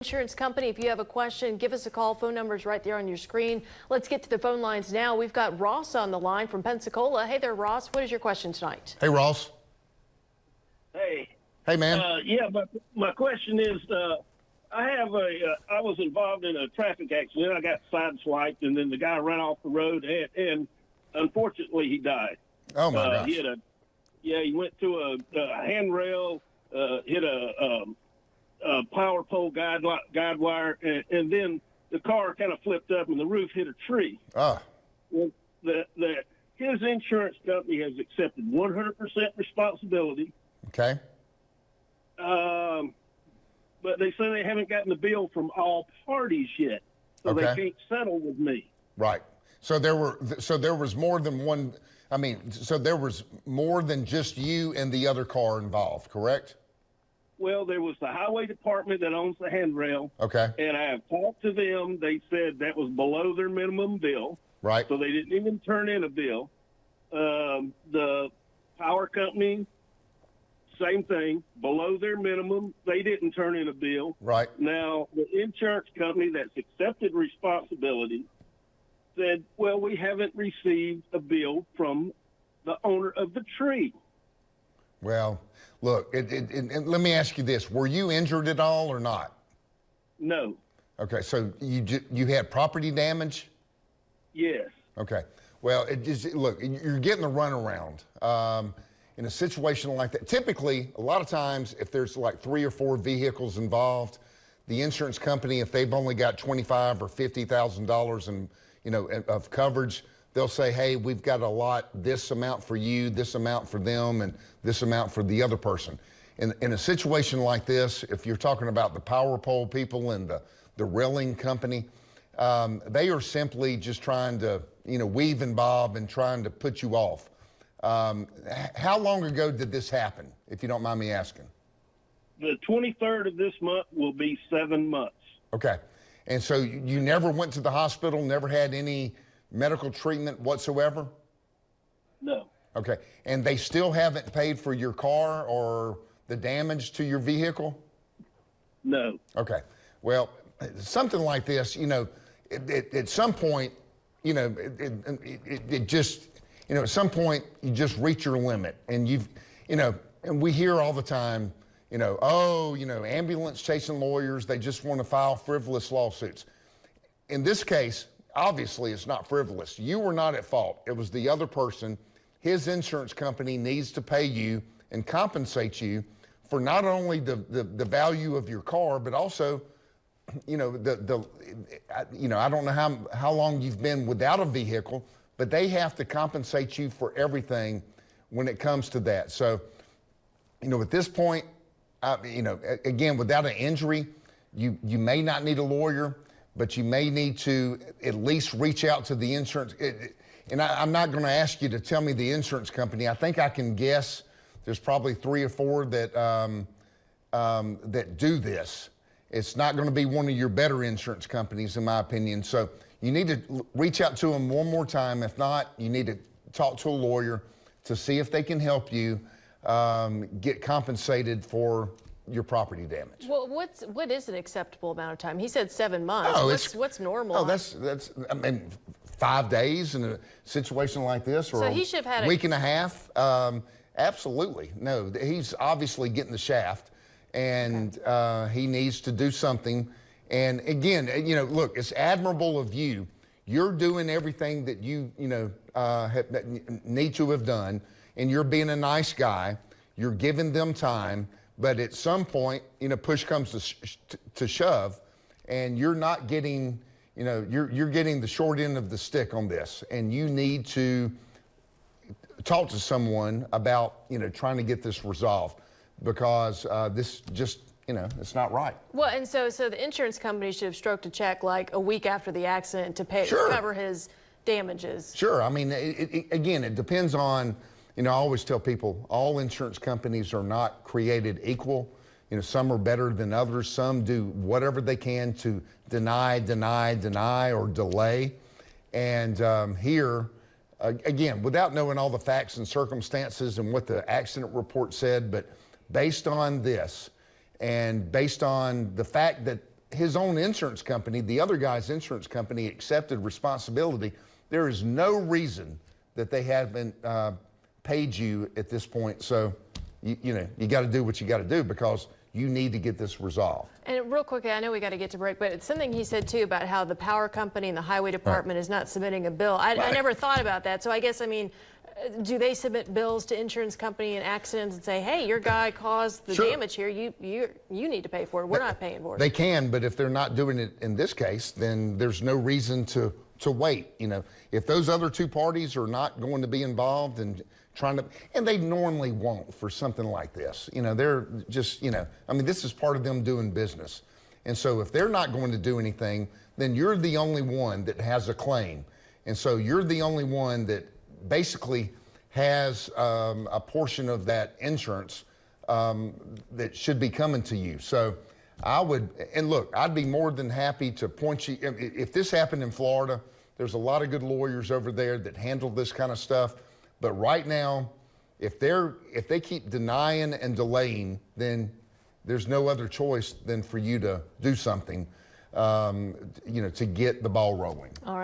Insurance company. If you have a question, give us a call. Phone number's right there on your screen. Let's get to the phone lines now. We've got Ross on the line from Pensacola. Hey there, Ross. What is your question tonight? Hey, Ross. Hey. Hey, man. Yeah, but my question is, I was involved in a traffic accident. I got sideswiped, and then the guy ran off the road, and unfortunately, he died. Oh my gosh. He went to a handrail, hit a power pole guide wire, and then the car kind of flipped up and the roof hit a tree. Ah. Well, his insurance company has accepted 100% responsibility. Okay. But they say they haven't gotten the bill from all parties yet, so Okay. they can't settle with me. Right. So there was more than one. I mean, so there was more than just you and the other car involved, correct? Well, there was the highway department that owns the handrail. Okay. And I have talked to them. They said that was below their minimum bill. Right. So they didn't even turn in a bill. The power company, same thing, below their minimum. They didn't turn in a bill. Right. Now, the insurance company that's accepted responsibility said, well, we haven't received a bill from the owner of the tree. Well, look, and let me ask you this. Were you injured at all or not? No. Okay, so you had property damage? Yes. Okay. Well, look, you're getting the runaround. In a situation like that, typically, a lot of times, if there's like 3 or 4 vehicles involved, the insurance company, if they've only got $25,000 or $50,000 of coverage, they'll say, hey, we've got a lot, this amount for you, this amount for them, and this amount for the other person. In a situation like this, if you're talking about the power pole people and the railing company, they are simply just trying to, weave and bob and trying to put you off. How long ago did this happen, if you don't mind me asking? The 23rd of this month will be 7 months. Okay. And so you never went to the hospital, never had any medical treatment whatsoever? No. Okay. And they still haven't paid for your car or the damage to your vehicle? No. Okay. Well, something like this, at some point, it just, at some point you just reach your limit, and and we hear all the time, ambulance chasing lawyers, they just want to file frivolous lawsuits. In this case, obviously it's not frivolous. You were not at fault. It was the other person. His insurance company needs to pay you and compensate you for not only the value of your car, but also, I don't know how long you've been without a vehicle, but they have to compensate you for everything when it comes to that. So, at this point, again, without an injury, you may not need a lawyer, but you may need to at least reach out to the insurance. And I'm not going to ask you to tell me the insurance company. I think I can guess there's probably 3 or 4 that do this. It's not going to be one of your better insurance companies, in my opinion. So you need to reach out to them one more time. If not, you need to talk to a lawyer to see if they can help you get compensated for your property damage. Well, what is an acceptable amount of time? He said 7 months. Oh, what's normal? Oh, that's 5 days in a situation like this, or so he should have had a week and a half. Absolutely. No, he's obviously getting the shaft, and he needs to do something. And again, look, it's admirable of you. You're doing everything that you need to have done, and you're being a nice guy. You're giving them time, but at some point, push comes to shove, and you're not getting, you're getting the short end of the stick on this, and you need to talk to someone about, trying to get this resolved, because this just, it's not right. Well, and so the insurance company should have stroked a check like a week after the accident to pay Sure. to cover his damages. Sure. I mean, again, it depends on, I always tell people all insurance companies are not created equal. Some are better than others. Some do whatever they can to deny, or delay. And here, again, without knowing all the facts and circumstances and what the accident report said, but based on this, and based on the fact that his own insurance company, the other guy's insurance company, accepted responsibility. There is no reason that they haven't paid you at this point. So, you know, you got to do what you got to do because you need to get this resolved. And real quickly, I know we got to get to break, but it's something he said too about how the power company and the highway department is not submitting a bill. I never thought about that. So I guess, I mean, do they submit bills to insurance company in accidents and say, hey, your guy caused the damage here, you need to pay for it, we're not paying for it? They can, but if they're not doing it in this case, then there's no reason to wait. You know, if those other two parties are not going to be involved and trying to, and they normally won't for something like this. You know, they're just, you know, I mean, this is part of them doing business. And so if they're not going to do anything, then you're the only one that has a claim. And so you're the only one that basically has a portion of that insurance that should be coming to you. So I would, and look, I'd be more than happy to point you, if this happened in Florida, there's a lot of good lawyers over there that handle this kind of stuff. But right now, if they keep denying and delaying, then there's no other choice than for you to do something, you know, to get the ball rolling. All right.